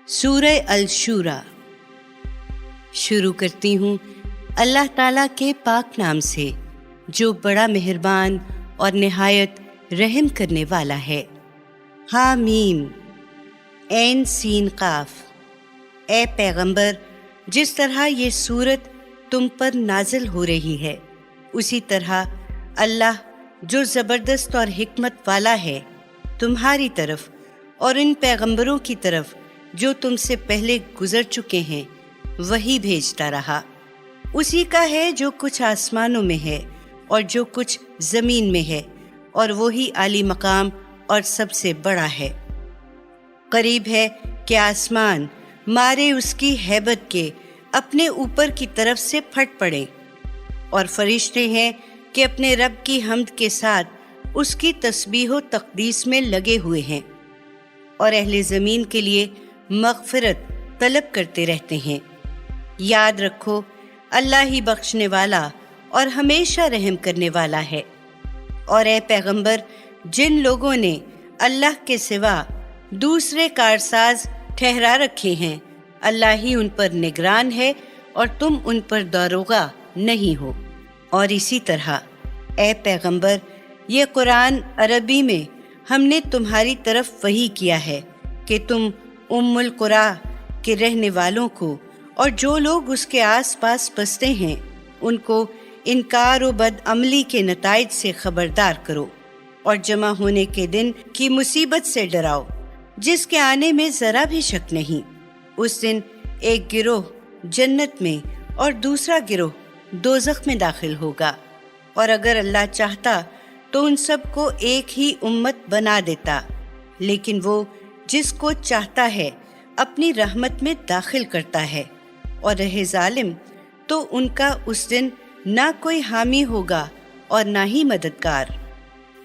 सूरह अल-शूरा। शुरू करती हूँ अल्लाह ताला के पाक नाम से जो बड़ा मेहरबान और निहायत रहम करने वाला है। हामीम ऐन सीन काफ। ए पैगंबर, जिस तरह ये सूरत तुम पर नाजिल हो रही है उसी तरह अल्लाह जो ज़बरदस्त और हिकमत वाला है तुम्हारी तरफ और इन पैगंबरों की तरफ जो तुमसे पहले गुजर चुके हैं वही भेजता रहा। उसी का है जो कुछ आसमानों में है और जो कुछ ज़मीन में है, और वही आली मकाम और सबसे बड़ा है। करीब है कि आसमान मारे उसकी हैबत के अपने ऊपर की तरफ से फट पड़े, और फरिश्ते हैं कि अपने रब की हम्द के साथ उसकी तस्बीह व तक़दीस में लगे हुए हैं, और अहले ज़मीन के लिए मग़फ़िरत तलब करते रहते हैं। याद रखो, अल्लाह ही बख्शने वाला और हमेशा रहम करने वाला है। और ए पैगंबर, जिन लोगों ने अल्लाह के सिवा दूसरे कारसाज ठहरा रखे हैं, अल्लाह ही उन पर निगरान है और तुम उन पर दारोगा नहीं हो। और इसी तरह ए पैगंबर, ये कुरान अरबी में हमने तुम्हारी तरफ वही किया है कि तुम उम्मुल कुरा के रहने वालों को और जो लोग उसके आस-पास बसते हैं उनको इनकार व बदअमली के नताइज से खबरदार करो, और जमा होने के दिन की मुसीबत से डराओ जिसके आने में ज़रा भी शक नहीं। उस दिन एक गिरोह जन्नत में और दूसरा गिरोह दोज़ख में दाखिल होगा, और अगर अल्लाह चाहता तो उन सब को एक ही उम्मत बना देता, लेकिन वो जिसको चाहता है अपनी रहमत में दाखिल करता है। और रहे जालिम तो उनका उस दिन ना कोई हामी होगा और ना ही मददगार।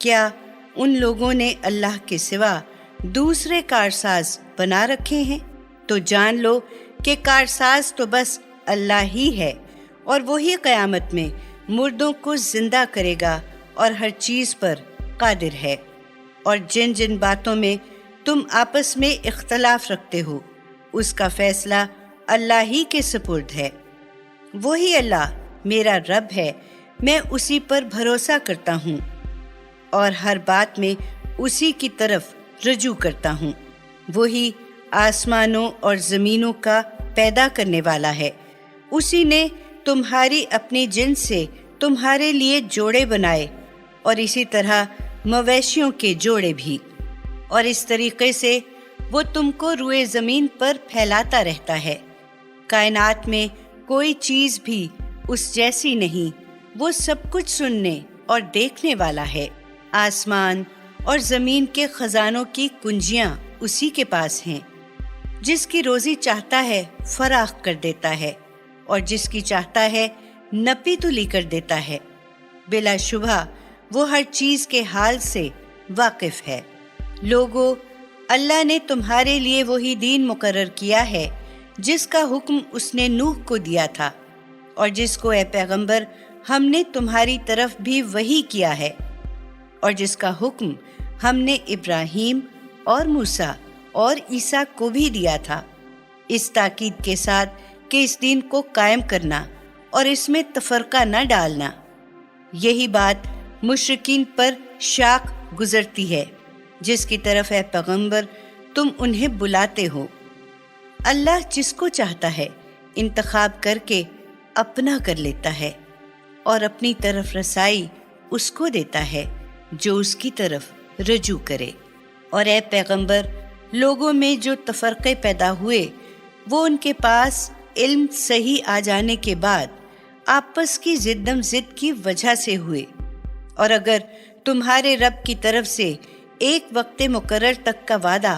क्या उन लोगों ने अल्लाह के सिवा दूसरे कारसाज बना रखे हैं? तो जान लो कि कारसाज तो बस अल्लाह ही है, और वही क़यामत में मुर्दों को जिंदा करेगा और हर चीज़ पर कादिर है। और जिन जिन बातों में तुम आपस में इख्तलाफ रखते हो उसका फैसला अल्लाह ही के सुपुर्द है। वही अल्लाह मेरा रब है, मैं उसी पर भरोसा करता हूँ और हर बात में उसी की तरफ रजू करता हूँ। वही आसमानों और ज़मीनों का पैदा करने वाला है। उसी ने तुम्हारी अपनी जिन्स से तुम्हारे लिए जोड़े बनाए, और इसी तरह मवेशियों के जोड़े भी, और इस तरीके से वो तुमको रुए ज़मीन पर फैलाता रहता है। कायनात में कोई चीज़ भी उस जैसी नहीं, वो सब कुछ सुनने और देखने वाला है। आसमान और ज़मीन के ख़जानों की कुंजियाँ उसी के पास हैं। जिसकी रोज़ी चाहता है फराख कर देता है, और जिसकी चाहता है नपी तुली कर देता है। बिलाशुबहा वो हर चीज़ के हाल से वाकिफ़ है। लोगों, अल्लाह ने तुम्हारे लिए वही दीन मुकर्रर किया है जिसका हुक्म उसने नूह को दिया था, और जिसको ए पैगंबर हमने तुम्हारी तरफ भी वही किया है, और जिसका हुक्म हमने इब्राहीम और मूसा और ईसा को भी दिया था, इस ताकीद के साथ कि इस दीन को कायम करना और इसमें तफरका न डालना। यही बात मुशरिकीन पर शाख गुजरती है जिसकी तरफ ए पैगंबर तुम उन्हें बुलाते हो। अल्लाह जिसको चाहता है इंतखाब करके अपना कर लेता है, और अपनी तरफ रसाई उसको देता है जो उसकी तरफ रजू करे। और ए पैगंबर, लोगों में जो तफरक़े पैदा हुए वो उनके पास इल्म सही आ जाने के बाद आपस की जिद्दम जिद की वजह से हुए। और अगर तुम्हारे रब की तरफ से एक वक्त मुकर्रर तक का वादा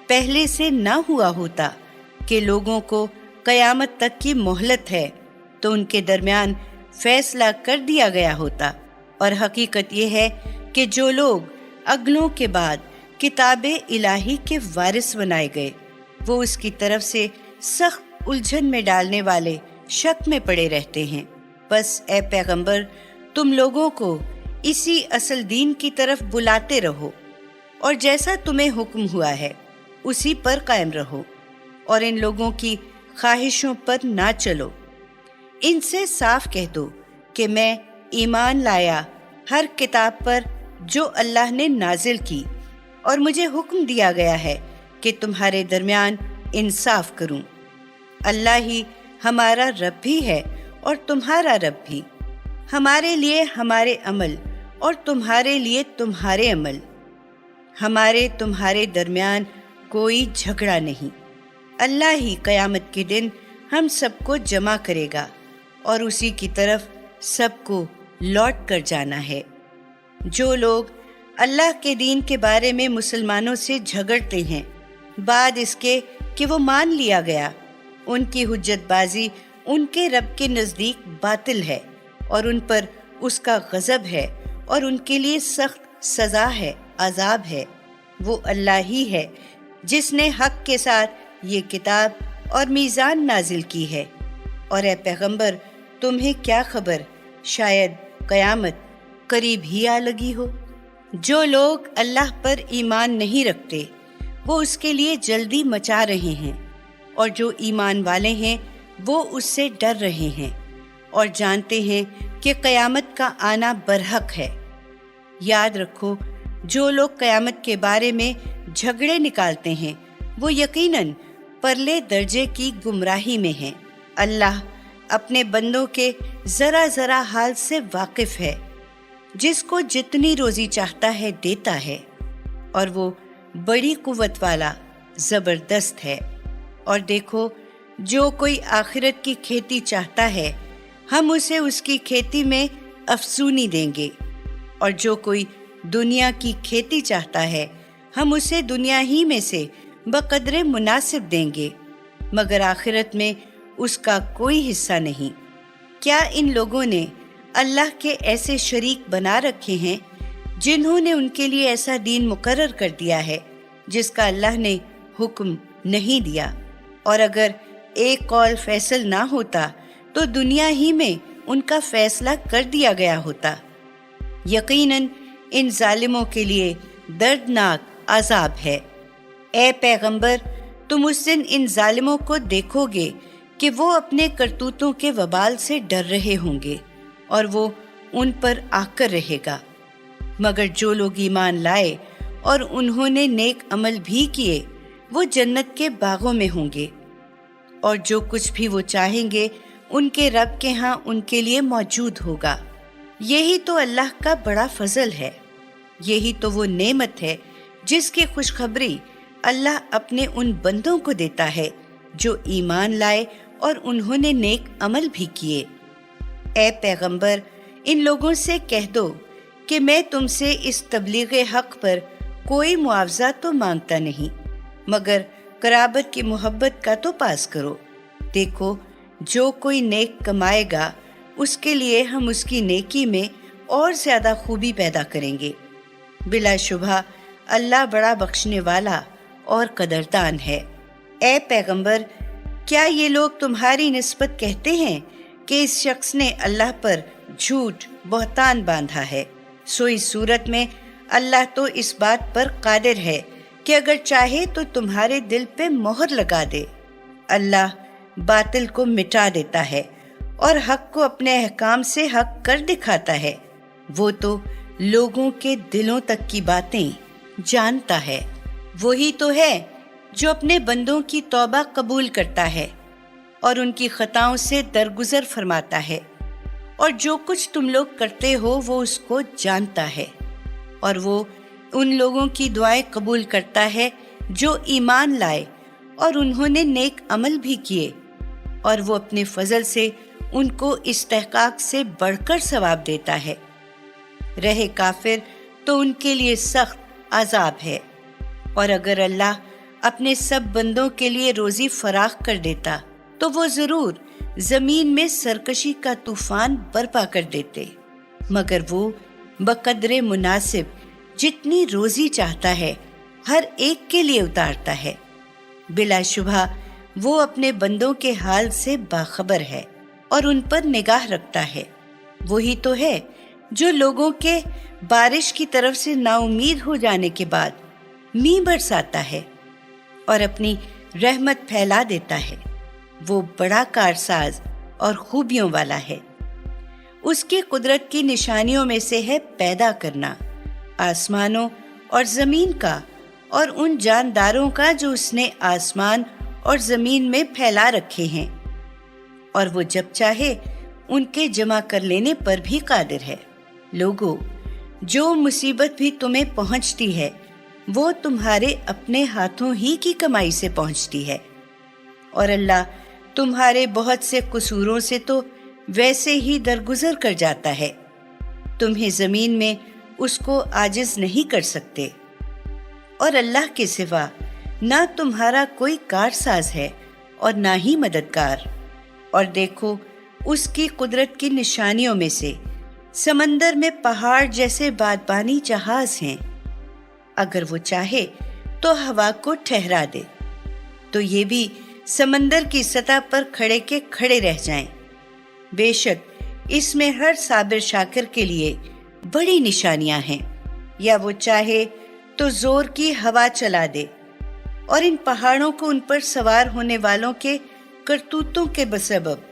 पहले से ना हुआ होता कि लोगों को क़यामत तक की मोहलत है, तो उनके दरमियान फैसला कर दिया गया होता। और हकीकत यह है कि जो लोग अगलों के बाद किताबे इलाही के वारिस बनाए गए वो उसकी तरफ से सख्त उलझन में डालने वाले शक में पड़े रहते हैं। बस ए पैगंबर, तुम लोगों को इसी असल दीन की तरफ बुलाते रहो, और जैसा तुम्हें हुक्म हुआ है उसी पर कायम रहो, और इन लोगों की ख्वाहिशों पर ना चलो। इनसे साफ कह दो कि मैं ईमान लाया हर किताब पर जो अल्लाह ने नाजिल की, और मुझे हुक्म दिया गया है कि तुम्हारे दरमियान इंसाफ करूं। अल्लाह ही हमारा रब भी है और तुम्हारा रब भी, हमारे लिए हमारे अमल और तुम्हारे लिए तुम्हारे अमल, हमारे तुम्हारे दरमियान कोई झगड़ा नहीं। अल्लाह ही क़यामत के दिन हम सबको जमा करेगा और उसी की तरफ सबको लौट कर जाना है। जो लोग अल्लाह के दीन के बारे में मुसलमानों से झगड़ते हैं बाद इसके कि वो मान लिया गया, उनकी हुज्जतबाजी उनके रब के नज़दीक बातिल है और उन पर उसका गज़ब है और उनके लिए सख्त सज़ा है, अज़ाब है। वो अल्लाह ही है जिसने हक़ के साथ ये किताब और मीज़ान नाजिल की है। और ए पैगंबर, तुम्हें क्या खबर, शायद क़यामत करीब ही आ लगी हो। जो लोग अल्लाह पर ईमान नहीं रखते वो उसके लिए जल्दी मचा रहे हैं, और जो ईमान वाले हैं वो उससे डर रहे हैं और जानते हैं कि क़यामत का आना बरहक है। याद रखो, जो लोग क़यामत के बारे में झगड़े निकालते हैं वो यकीनन परले दर्जे की गुमराही में हैं। अल्लाह अपने बंदों के ज़रा ज़रा हाल से वाकिफ़ है, जिसको जितनी रोज़ी चाहता है देता है, और वो बड़ी कुव्वत वाला ज़बरदस्त है। और देखो, जो कोई आखिरत की खेती चाहता है हम उसे उसकी खेती में अफसूनी देंगे, और जो कोई दुनिया की खेती चाहता है हम उसे दुनिया ही में से बक़द्रे मुनासिब देंगे, मगर आखिरत में उसका कोई हिस्सा नहीं। क्या इन लोगों ने अल्लाह के ऐसे शरीक बना रखे हैं जिन्होंने उनके लिए ऐसा दीन मुकर्रर कर दिया है जिसका अल्लाह ने हुक्म नहीं दिया? और अगर एक कौल फैसल ना होता तो दुनिया ही में उनका फैसला कर दिया गया होता। यकीनन इन जालिमों के लिए दर्दनाक अजाब है। ए पैगंबर, तुम उस दिन इन जालिमों को देखोगे कि वो अपने करतूतों के वबाल से डर रहे होंगे और वो उन पर आकर रहेगा। मगर जो लोग ईमान लाए और उन्होंने नेक अमल भी किए वो जन्नत के बागों में होंगे, और जो कुछ भी वो चाहेंगे उनके रब के यहाँ उनके लिए मौजूद होगा। यही तो अल्लाह का बड़ा फजल है, यही तो वो नेमत है जिसकी खुशखबरी अल्लाह अपने उन बंदों को देता है जो ईमान लाए और उन्होंने नेक अमल भी किए। ए पैगंबर, इन लोगों से कह दो कि मैं तुमसे इस तबलीग हक पर कोई मुआवजा तो मांगता नहीं, मगर कराबत की मोहब्बत का तो पास करो। देखो, जो कोई नेक कमाएगा उसके लिए हम उसकी नेकी में और ज़्यादा खूबी पैदा करेंगे। बिलाशुबहा अल्लाह बड़ा बख्शने वाला और कदरदान है। ए पैगंबर, क्या ये लोग तुम्हारी निस्बत कहते हैं कि इस शख्स ने अल्लाह पर झूठ बहतान बांधा है? सो इस सूरत में अल्लाह तो इस बात पर कादिर है कि अगर चाहे तो तुम्हारे दिल पे मोहर लगा दे। अल्लाह बातिल को मिटा देता है और हक को अपने अहकाम से हक कर दिखाता है। वो तो लोगों के दिलों तक की बातें जानता है। वही तो है जो अपने बंदों की तौबा कबूल करता है और उनकी खताओं से दरगुजर फरमाता है, और जो कुछ तुम लोग करते हो वो उसको जानता है। और वो उन लोगों की दुआएं कबूल करता है जो ईमान लाए और उन्होंने नेक अमल भी किए, और वो अपने फजल से उनको इस्तेहकाक से बढ़कर सवाब देता है। रहे काफिर तो उनके लिए सख्त अजाब है। और अगर अल्लाह अपने सब बंदों के लिए रोजी फराख कर देता तो वो जरूर जमीन में सरकशी का तूफान बर्पा कर देते, मगर वो बकदरे मुनासिब जितनी रोजी चाहता है हर एक के लिए उतारता है। बिलाशुबहा वो अपने बंदों के हाल से बाखबर है और उन पर निगाह रखता है। वही तो है जो लोगों के बारिश की तरफ से नाउमीद हो जाने के बाद मींह बरसाता है और अपनी रहमत फैला देता है। वो बड़ा कारसाज और खूबियों वाला है। उसकी कुदरत की निशानियों में से है पैदा करना आसमानों और ज़मीन का और उन जानदारों का जो उसने आसमान और ज़मीन में फैला रखे हैं, और वो जब चाहे उनके जमा कर लेने पर भी कादिर है। लोगों, जो मुसीबत भी तुम्हें पहुंचती है वो तुम्हारे अपने हाथों ही की कमाई से पहुंचती है, और अल्लाह तुम्हारे बहुत से कसूरों से तो वैसे ही दरगुजर कर जाता है। तुम्हें ज़मीन में उसको आजिज़ नहीं कर सकते, और अल्लाह के सिवा ना तुम्हारा कोई कारसाज है और ना ही मददगार। और देखो, उसकी कुदरत की निशानियों में से समंदर में पहाड़ जैसे बादबानी जहाज हैं। अगर वो चाहे तो हवा को ठहरा दे तो ये भी समंदर की सतह पर खड़े के खड़े रह जाएं। बेशक इसमें हर साबिर शाकिर के लिए बड़ी निशानियां हैं। या वो चाहे तो जोर की हवा चला दे और इन पहाड़ों को उन पर सवार होने वालों के करतूतों के बसबब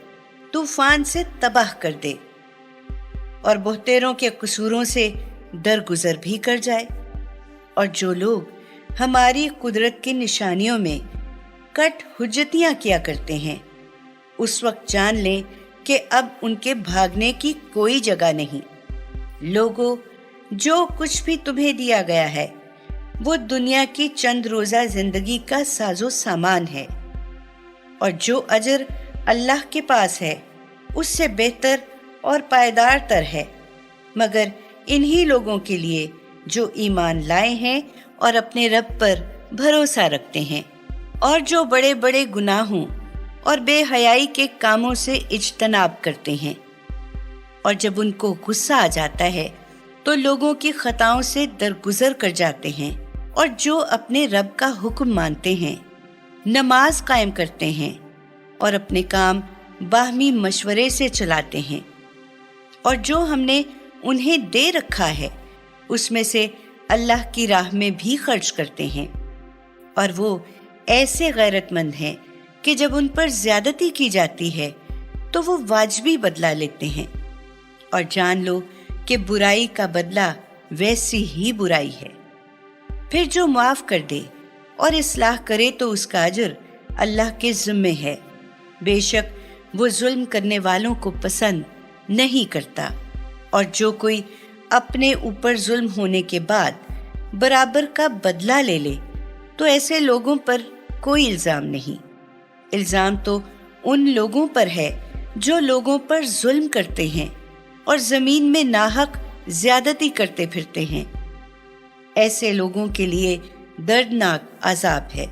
तूफान से तबाह कर दे और बहुतेरों के कसूरों से दरगुजर भी कर जाए। और जो लोग हमारी कुदरत की निशानियों में कट हुज्जतियां किया करते हैं, उस वक्त जान लें कि अब उनके भागने की कोई जगह नहीं। लोगों, जो कुछ भी तुम्हें दिया गया है वो दुनिया की चंद रोज़ा जिंदगी का साजो सामान है, और जो अजर अल्लाह के पास है उससे बेहतर और पायदार तर है, मगर इन्हीं लोगों के लिए जो ईमान लाए हैं और अपने रब पर भरोसा रखते हैं, और जो बड़े बड़े गुनाहों और बेहयाई के कामों से इज्तनाब करते हैं। और जब उनको गुस्सा आ जाता है तो लोगों की खताओं से दरगुजर कर जाते हैं, और जो अपने रब का हुक्म मानते हैं, नमाज कायम करते हैं और अपने काम बाहमी मशवरे से चलाते हैं, और जो हमने उन्हें दे रखा है उसमें से अल्लाह की राह में भी खर्च करते हैं। और वो ऐसे गैरतमंद हैं कि जब उन पर ज्यादती की जाती है तो वो वाजिबी बदला लेते हैं। और जान लो कि बुराई का बदला वैसी ही बुराई है। फिर जो माफ कर दे और इस्लाह करे तो उसका अजर अल्लाह के ज़िम्मे है। बेशक वो जुल्म करने वालों को पसंद नहीं करता। और जो कोई अपने ऊपर जुल्म होने के बाद बराबर का बदला ले ले तो ऐसे लोगों पर कोई इल्ज़ाम नहीं। इल्ज़ाम तो उन लोगों पर है जो लोगों पर जुल्म करते हैं और ज़मीन में नाहक ज़्यादती करते फिरते हैं। ऐसे लोगों के लिए दर्दनाक अजाब है।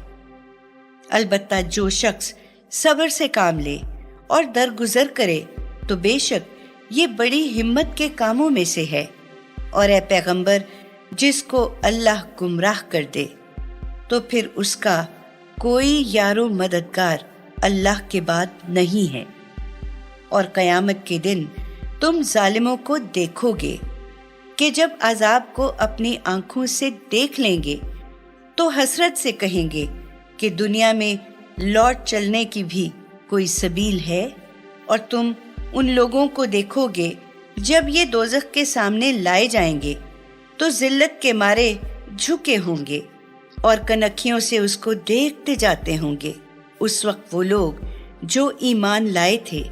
अलबत्ता जो शख्स सब्र से काम ले और दरगुजर करे तो बेशक ये बड़ी हिम्मत के कामों में से है। और ए पैगंबर, जिसको अल्लाह गुमराह कर दे तो फिर उसका कोई यारो मददगार अल्लाह के बाद नहीं है। और क़यामत के दिन तुम जालिमों को देखोगे कि जब अजाब को अपनी आंखों से देख लेंगे तो हसरत से कहेंगे कि दुनिया में लौट चलने की भी कोई सबील है। और तुम उन लोगों को देखोगे जब ये दोज़ख के सामने लाए जाएंगे तो जिल्लत के मारे झुके होंगे और कनखियों से उसको देखते जाते होंगे। उस वक्त वो लोग जो ईमान लाए थे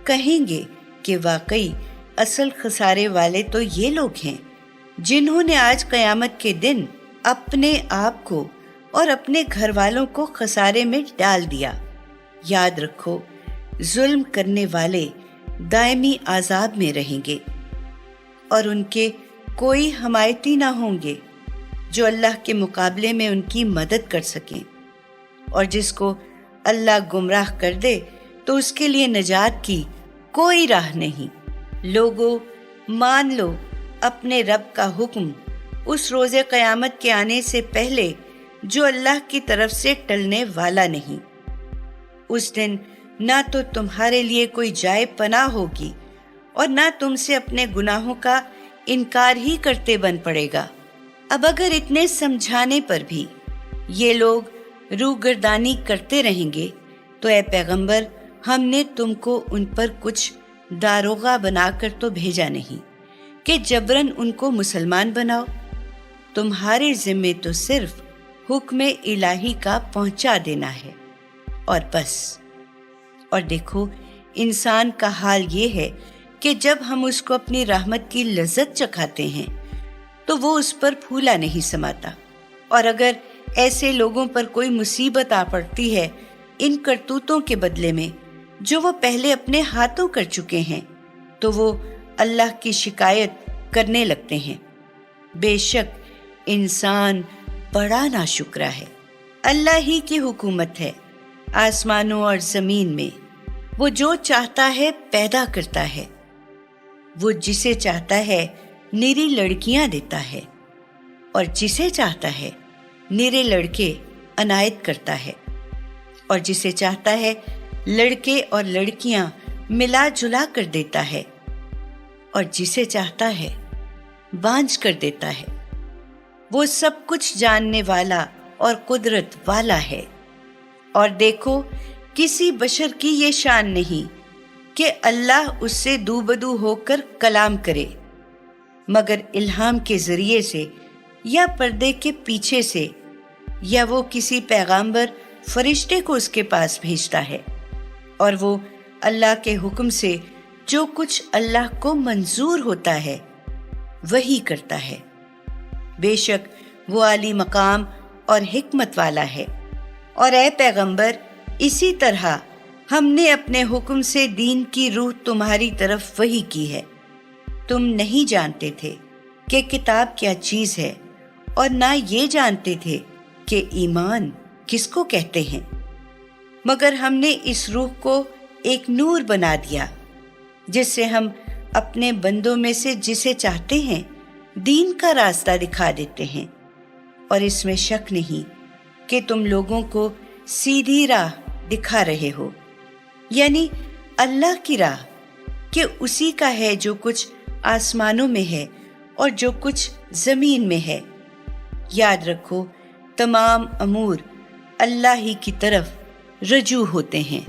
कहेंगे कि वाकई असल खसारे वाले तो ये लोग हैं जिन्होंने आज क़यामत के दिन अपने आप को और अपने घर वालों को खसारे में डाल दिया। याद रखो, जुल्म करने वाले दायमी आज़ाब में रहेंगे और उनके कोई हमायती ना होंगे जो अल्लाह के मुकाबले में उनकी मदद कर सकें। और जिसको अल्लाह गुमराह कर दे तो उसके लिए निजात की कोई राह नहीं। लोगों, मान लो अपने रब का हुक्म उस रोज़े क़यामत के आने से पहले जो अल्लाह की तरफ से टलने वाला नहीं। उस दिन ना तो तुम्हारे लिए कोई जाए पनाह होगी और ना तुमसे अपने गुनाहों का इनकार ही करते बन पड़ेगा। अब अगर इतने समझाने पर भी ये लोग रूगर्दानी करते रहेंगे तो ए पैगंबर, हमने तुमको उन पर कुछ दारोगा बनाकर तो भेजा नहीं कि जबरन उनको मुसलमान बनाओ। तुम्हारे जिम्मे तो सिर्फ हुक्म इलाही का पहुंचा देना है और बस। और देखो, इंसान का हाल ये है कि जब हम उसको अपनी रहमत की लज्जत चखाते हैं तो वो उस पर फूला नहीं समाता, और अगर ऐसे लोगों पर कोई मुसीबत आ पड़ती है इन करतूतों के बदले में जो वो पहले अपने हाथों कर चुके हैं, तो वो अल्लाह की शिकायत करने लगते हैं। बेशक इंसान बड़ा नाशुक्रा है। अल्लाह ही की हुकूमत है आसमानों और ज़मीन में। वो जो चाहता है पैदा करता है। वो जिसे चाहता है निरी लड़कियां देता है और जिसे चाहता है निरे लड़के अनायत करता है, और जिसे चाहता है लड़के और लड़कियां मिला जुला कर देता है, और जिसे चाहता है बांझ कर देता है। वो सब कुछ जानने वाला और कुदरत वाला है। और देखो, किसी बशर की ये शान नहीं कि अल्लाह उससे दूबदू होकर कलाम करे, मगर इल्हाम के जरिए से या पर्दे के पीछे से, या वो किसी पैगाम्बर फरिश्ते को उसके पास भेजता है, और वो अल्लाह के हुक्म से जो कुछ अल्लाह को मंजूर होता है वही करता है। बेशक वो आली मकाम और हिकमत वाला है। और ए पैगंबर, इसी तरह हमने अपने हुक्म से दीन की रूह तुम्हारी तरफ वही की है। तुम नहीं जानते थे कि किताब क्या चीज है, और ना ये जानते थे कि ईमान किसको कहते हैं, मगर हमने इस रूह को एक नूर बना दिया जिससे हम अपने बंदों में से जिसे चाहते हैं दीन का रास्ता दिखा देते हैं। और इसमें शक नहीं कि तुम लोगों को सीधी राह दिखा रहे हो, यानी अल्लाह की राह, कि उसी का है जो कुछ आसमानों में है और जो कुछ जमीन में है। याद रखो, तमाम अमूर अल्लाह ही की तरफ रजू होते हैं।